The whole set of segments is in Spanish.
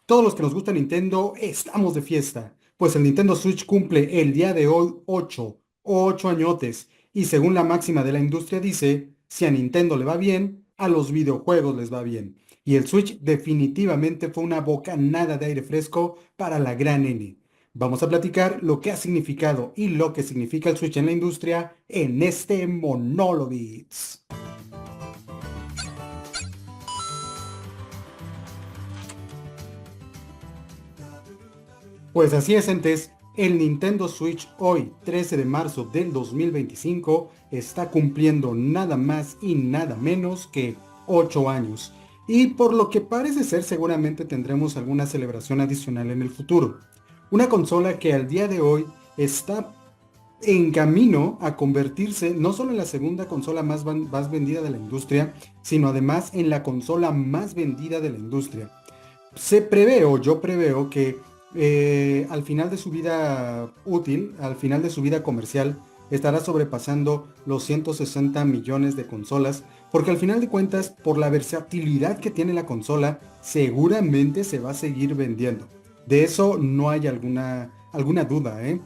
Todos los que nos gusta Nintendo estamos de fiesta, pues el Nintendo Switch cumple el día de hoy 8 añotes, y según la máxima de la industria dice, si a Nintendo le va bien, a los videojuegos les va bien. Y el Switch definitivamente fue una bocanada de aire fresco para la gran N. Vamos a platicar lo que ha significado y lo que significa el Switch en la industria en este Monolobits. Pues así es, entes. El Nintendo Switch hoy, 13 de marzo del 2025, está cumpliendo nada más y nada menos que 8 años. Y por lo que parece ser, seguramente tendremos alguna celebración adicional en el futuro. Una consola que al día de hoy está en camino a convertirse no solo en la segunda consola más vendida de la industria, sino además en la consola más vendida de la industria. Se prevé, o yo preveo, que al final de su vida útil, al final de su vida comercial, estará sobrepasando los 160 millones de consolas, porque al final de cuentas, por la versatilidad que tiene la consola, seguramente se va a seguir vendiendo. De eso no hay alguna duda, ¿eh?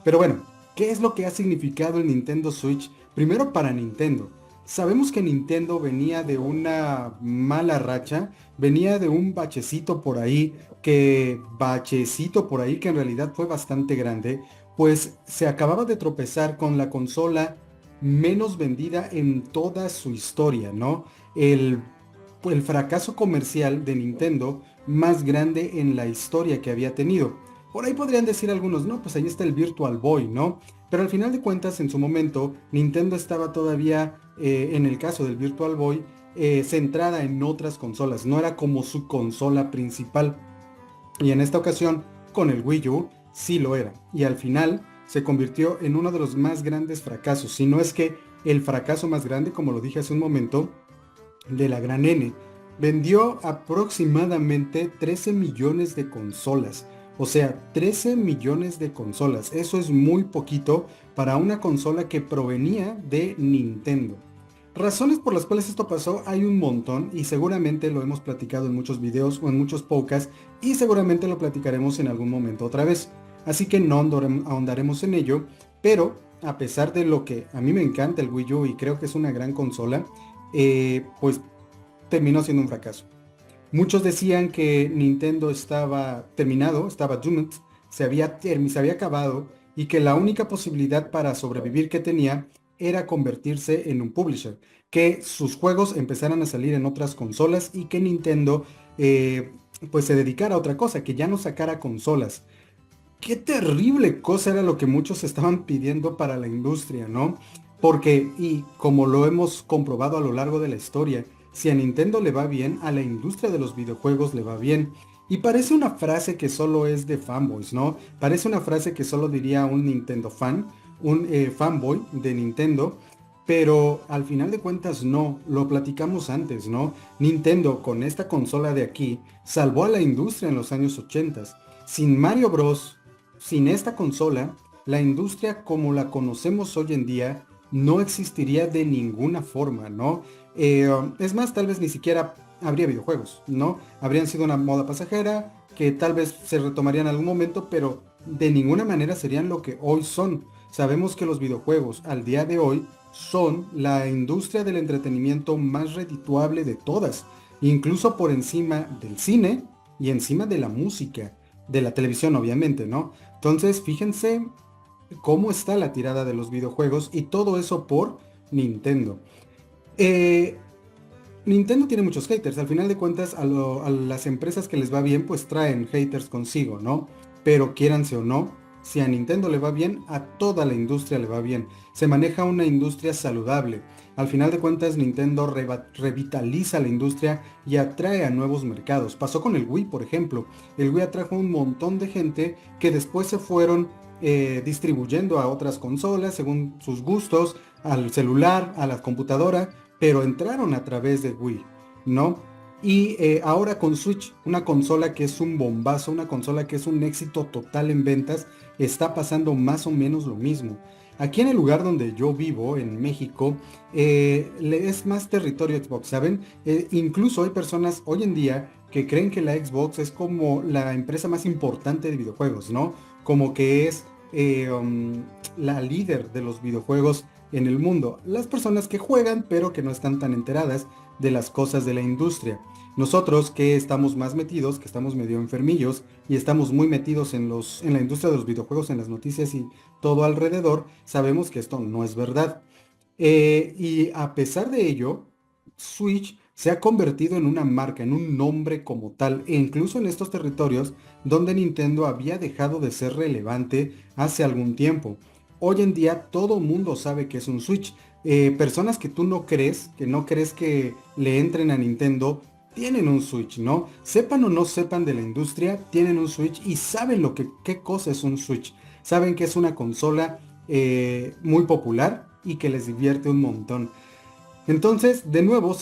Pero bueno, ¿qué es lo que ha significado el Nintendo Switch? Primero para Nintendo. Sabemos que Nintendo venía de una mala racha, venía de un bachecito por ahí que en realidad fue bastante grande, pues se acababa de tropezar con la consola menos vendida en toda su historia, ¿no? El fracaso comercial de Nintendo más grande en la historia que había tenido. Por ahí podrían decir algunos, no, pues ahí está el Virtual Boy, ¿no? Pero al final de cuentas, en su momento, Nintendo estaba todavía, en el caso del Virtual Boy, centrada en otras consolas, no era como su consola principal. Y en esta ocasión, con el Wii U, sí lo era. Y al final se convirtió en uno de los más grandes fracasos, si no es que el fracaso más grande, como lo dije hace un momento, de la gran N. Vendió aproximadamente 13 millones de consolas. O sea, 13 millones de consolas. Eso es muy poquito para una consola que provenía de Nintendo. Razones por las cuales esto pasó hay un montón y seguramente lo hemos platicado en muchos videos o en muchos podcasts y seguramente lo platicaremos en algún momento otra vez. Así que no ahondaremos en ello, pero a pesar de lo que a mí me encanta el Wii U y creo que es una gran consola, pues terminó siendo un fracaso. Muchos decían que Nintendo estaba terminado, estaba doomed, se había acabado y que la única posibilidad para sobrevivir que tenía era convertirse en un publisher, que sus juegos empezaran a salir en otras consolas y que Nintendo pues se dedicara a otra cosa, que ya no sacara consolas. Qué terrible cosa era lo que muchos estaban pidiendo para la industria, ¿no? Porque, y como lo hemos comprobado a lo largo de la historia, si a Nintendo le va bien, a la industria de los videojuegos le va bien. Y parece una frase que solo es de fanboys, ¿no? Parece una frase que solo diría un Nintendo fan, un fanboy de Nintendo, pero al final de cuentas no, lo platicamos antes, ¿no? Nintendo con esta consola de aquí salvó a la industria en los años 80. Sin Mario Bros, sin esta consola, la industria como la conocemos hoy en día no existiría de ninguna forma, ¿no? Es más, tal vez ni siquiera habría videojuegos, ¿no? Habrían sido una moda pasajera que tal vez se retomaría en algún momento, pero de ninguna manera serían lo que hoy son. Sabemos que los videojuegos al día de hoy son la industria del entretenimiento más redituable de todas, incluso por encima del cine y encima de la música, de la televisión obviamente, ¿no? Entonces, fíjense cómo está la tirada de los videojuegos y todo eso por Nintendo. Eh, Nintendo tiene muchos haters, al final de cuentas a las empresas que les va bien pues traen haters consigo, ¿no? Pero quiéranse o no, si a Nintendo le va bien, a toda la industria le va bien. Se maneja una industria saludable. Al final de cuentas Nintendo revitaliza la industria y atrae a nuevos mercados. Pasó con el Wii, por ejemplo. El Wii atrajo un montón de gente que después se fueron distribuyendo a otras consolas según sus gustos, al celular, a la computadora, pero entraron a través de Wii, ¿no? Y ahora con Switch, una consola que es un bombazo, una consola que es un éxito total en ventas, está pasando más o menos lo mismo. Aquí en el lugar donde yo vivo, en México, es más territorio Xbox, ¿saben? Incluso hay personas hoy en día que creen que la Xbox es como la empresa más importante de videojuegos, ¿no? Como que es la líder de los videojuegos en el mundo. Las personas que juegan, pero que no están tan enteradas de las cosas de la industria. Nosotros que estamos más metidos, que estamos medio enfermillos y estamos muy metidos en la industria de los videojuegos, en las noticias y todo alrededor, sabemos que esto no es verdad. Y a pesar de ello, Switch se ha convertido en una marca, en un nombre como tal, e incluso en estos territorios donde Nintendo había dejado de ser relevante hace algún tiempo. Hoy en día todo mundo sabe que es un Switch. Personas que tú no crees, que le entren a Nintendo, tienen un Switch, ¿no? Sepan o no sepan de la industria, tienen un Switch y saben qué cosa es un Switch. Saben que es una consola muy popular y que les divierte un montón. Entonces, de nuevo,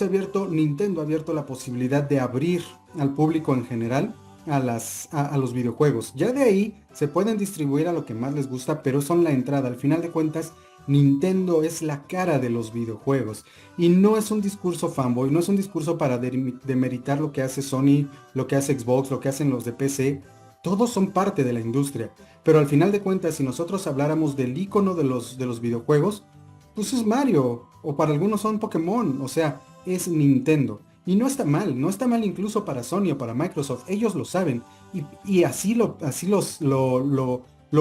Nintendo ha abierto la posibilidad de abrir al público en general a los videojuegos. Ya de ahí se pueden distribuir a lo que más les gusta, pero son la entrada. Al final de cuentas, Nintendo es la cara de los videojuegos. Y no es un discurso fanboy, no es un discurso para demeritar lo que hace Sony, lo que hace Xbox, lo que hacen los de PC. Todos son parte de la industria. Pero al final de cuentas, si nosotros habláramos del icono de los videojuegos, pues es Mario, o para algunos son Pokémon, o sea, es Nintendo. Y no está mal, no está mal incluso para Sony o para Microsoft, ellos lo saben, y así lo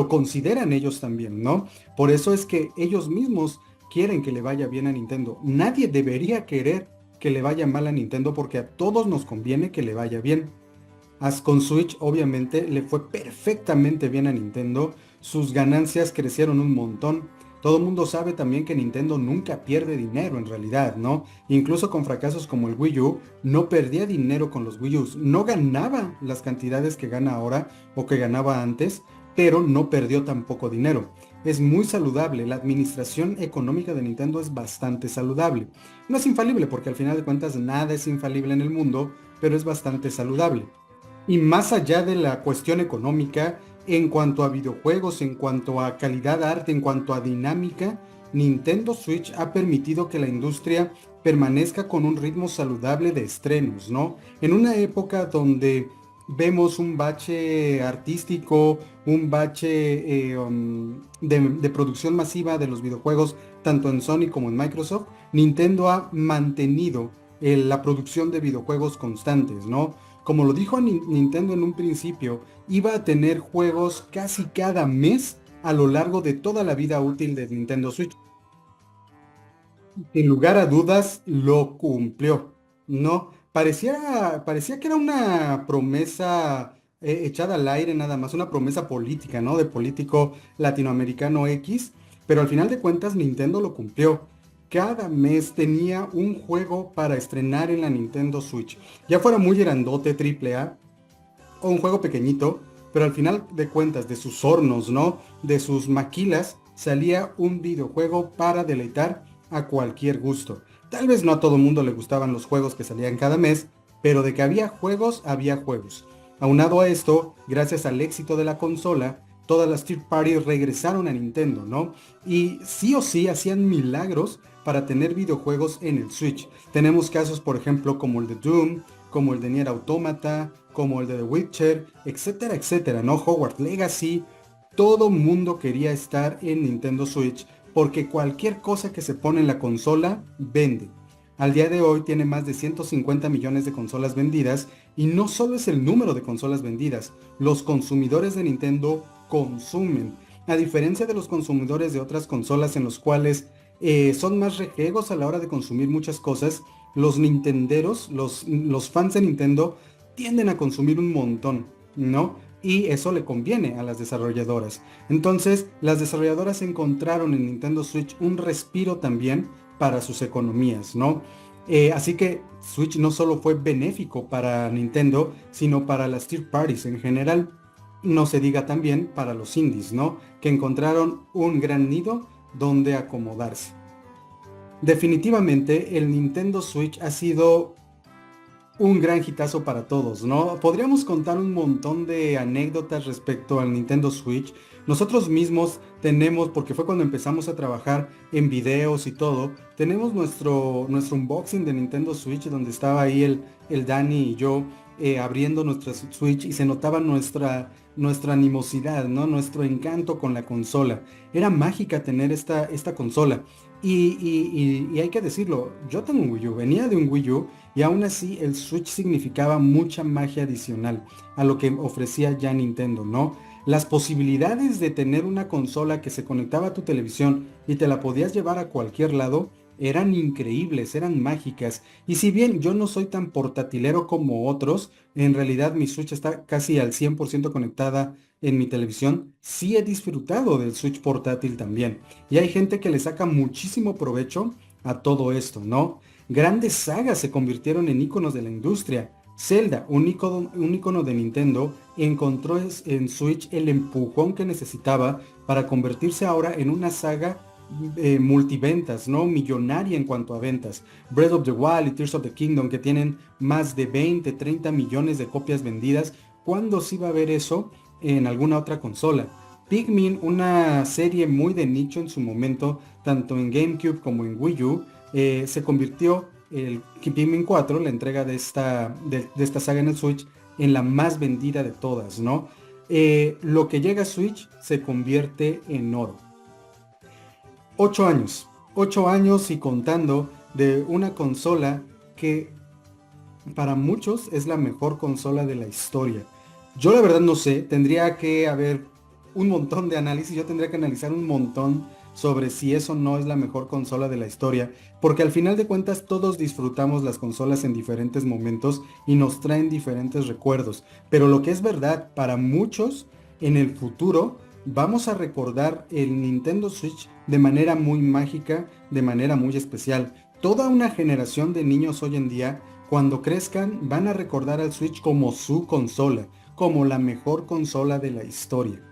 consideran ellos también, ¿no? Por eso es que ellos mismos quieren que le vaya bien a Nintendo. Nadie debería querer que le vaya mal a Nintendo porque a todos nos conviene que le vaya bien. Con Switch obviamente le fue perfectamente bien a Nintendo, sus ganancias crecieron un montón. Todo el mundo sabe también que Nintendo nunca pierde dinero en realidad, ¿no? Incluso con fracasos como el Wii U, no perdía dinero con los Wii U, no ganaba las cantidades que gana ahora o que ganaba antes, pero no perdió tampoco dinero. Es muy saludable, la administración económica de Nintendo es bastante saludable. No es infalible porque al final de cuentas nada es infalible en el mundo, pero es bastante saludable. Y más allá de la cuestión económica, en cuanto a videojuegos, en cuanto a calidad de arte, en cuanto a dinámica, Nintendo Switch ha permitido que la industria permanezca con un ritmo saludable de estrenos, ¿no? En una época donde vemos un bache artístico, un bache de producción masiva de los videojuegos, tanto en Sony como en Microsoft, Nintendo ha mantenido la producción de videojuegos constantes, ¿no? Como lo dijo Nintendo en un principio, iba a tener juegos casi cada mes a lo largo de toda la vida útil de Nintendo Switch. Sin lugar a dudas, lo cumplió. No, parecía que era una promesa echada al aire nada más, una promesa política, ¿no? De político latinoamericano X, pero al final de cuentas Nintendo lo cumplió. Cada mes tenía un juego para estrenar en la Nintendo Switch. Ya fuera muy grandote, triple A, o un juego pequeñito, pero al final de cuentas, de sus hornos, ¿no? De sus maquilas, salía un videojuego para deleitar a cualquier gusto. Tal vez no a todo mundo le gustaban los juegos que salían cada mes, pero de que había juegos, había juegos. Aunado a esto, gracias al éxito de la consola, todas las third parties regresaron a Nintendo, ¿no? Y sí o sí hacían milagros para tener videojuegos en el Switch. Tenemos casos, por ejemplo, como el de Doom, como el de Nier Automata, como el de The Witcher, etcétera, etcétera, ¿no? Hogwarts Legacy. Todo mundo quería estar en Nintendo Switch porque cualquier cosa que se pone en la consola vende. Al día de hoy tiene más de 150 millones de consolas vendidas y no solo es el número de consolas vendidas, los consumidores de Nintendo consumen. A diferencia de los consumidores de otras consolas en los cuales son más rejegos a la hora de consumir muchas cosas, los nintenderos, los fans de Nintendo tienden a consumir un montón, ¿no? Y eso le conviene a las desarrolladoras. Entonces, las desarrolladoras encontraron en Nintendo Switch un respiro también para sus economías, ¿no? Así que Switch no solo fue benéfico para Nintendo, sino para las third parties en general. No se diga también para los indies, ¿no? Que encontraron un gran nido donde acomodarse. Definitivamente el Nintendo Switch ha sido un gran hitazo para todos, ¿no? Podríamos contar un montón de anécdotas respecto al Nintendo Switch. Nosotros mismos tenemos, porque fue cuando empezamos a trabajar en videos y todo, tenemos nuestro unboxing de Nintendo Switch donde estaba ahí el Dani y yo abriendo nuestra Switch y se notaba nuestra animosidad, ¿no? Nuestro encanto con la consola. Era mágica tener esta consola. Y hay que decirlo, yo tengo un Wii U, venía de un Wii U y aún así el Switch significaba mucha magia adicional a lo que ofrecía ya Nintendo, ¿no? Las posibilidades de tener una consola que se conectaba a tu televisión y te la podías llevar a cualquier lado eran increíbles, eran mágicas. Y si bien yo no soy tan portatilero como otros, en realidad mi Switch está casi al 100% conectada en mi televisión, sí he disfrutado del Switch portátil también. Y hay gente que le saca muchísimo provecho a todo esto, ¿no? Grandes sagas se convirtieron en íconos de la industria. Zelda, un icono de Nintendo, encontró en Switch el empujón que necesitaba para convertirse ahora en una saga multiventas, ¿no? Millonaria en cuanto a ventas. Breath of the Wild y Tears of the Kingdom, que tienen más de 20, 30 millones de copias vendidas. ¿Cuándo sí va a haber eso en alguna otra consola? Pikmin, una serie muy de nicho en su momento, tanto en GameCube como en Wii U, se convirtió el Pikmin 4, la entrega de esta saga en el Switch, en la más vendida de todas, ¿no? Lo que llega a Switch se convierte en oro. 8 años y contando de una consola que para muchos es la mejor consola de la historia. Yo la verdad no sé, tendría que haber un montón de análisis, yo tendría que analizar un montón sobre si eso no es la mejor consola de la historia, porque al final de cuentas todos disfrutamos las consolas en diferentes momentos y nos traen diferentes recuerdos, pero lo que es verdad, para muchos en el futuro vamos a recordar el Nintendo Switch de manera muy mágica, de manera muy especial. Toda una generación de niños hoy en día, cuando crezcan, van a recordar al Switch como su consola, como la mejor consola de la historia.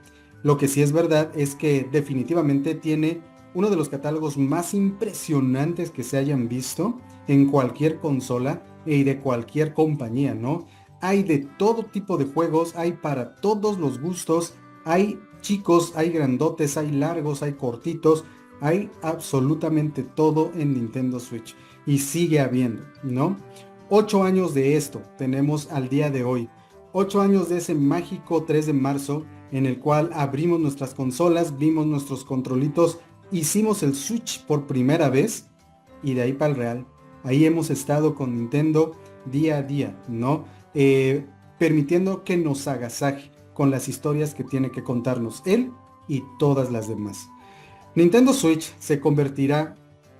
Lo que sí es verdad es que definitivamente tiene uno de los catálogos más impresionantes que se hayan visto en cualquier consola y de cualquier compañía, ¿no? Hay de todo tipo de juegos, hay para todos los gustos, hay chicos, hay grandotes, hay largos, hay cortitos, hay absolutamente todo en Nintendo Switch y sigue habiendo, ¿no? 8 años de esto tenemos al día de hoy. 8 años de ese mágico 3 de marzo en el cual abrimos nuestras consolas, vimos nuestros controlitos, hicimos el Switch por primera vez y de ahí para el real. Ahí hemos estado con Nintendo día a día, ¿no? Permitiendo que nos agasaje con las historias que tiene que contarnos él y todas las demás. Nintendo Switch se convertirá,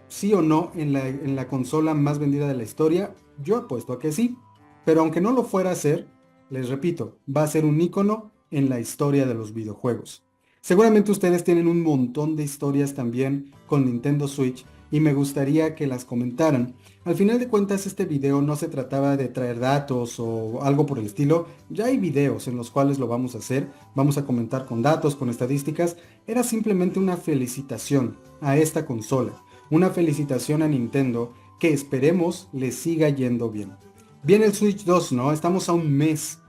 sí o no, en la consola más vendida de la historia. Yo apuesto a que sí, pero aunque no lo fuera a ser, les repito, va a ser un icono en la historia de los videojuegos. Seguramente ustedes tienen un montón de historias también con Nintendo Switch y me gustaría que las comentaran. Al final de cuentas este video no se trataba de traer datos o algo por el estilo, ya hay videos en los cuales lo vamos a hacer, vamos a comentar con datos, con estadísticas, era simplemente una felicitación a esta consola, una felicitación a Nintendo que esperemos le siga yendo bien. Viene el Switch 2, ¿no? Estamos a un mes,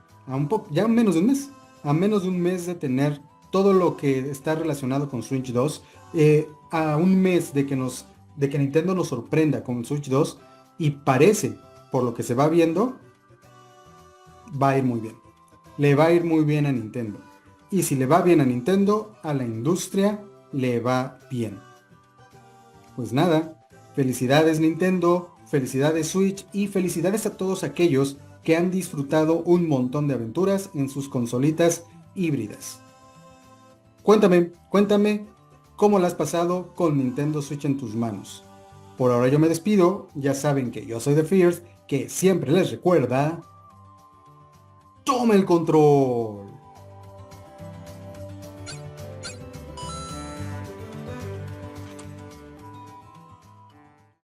ya menos de un mes, a menos de un mes de tener todo lo que está relacionado con Switch 2, a un mes de que Nintendo nos sorprenda con Switch 2 y parece, por lo que se va viendo, va a ir muy bien. Le va a ir muy bien a Nintendo. Y si le va bien a Nintendo, a la industria le va bien. Pues nada, felicidades Nintendo, felicidades Switch y felicidades a todos aquellos que han disfrutado un montón de aventuras en sus consolitas híbridas. Cuéntame cómo la has pasado con Nintendo Switch en tus manos. Por ahora yo me despido, ya saben que yo soy The Fierce, que siempre les recuerda, ¡toma el control!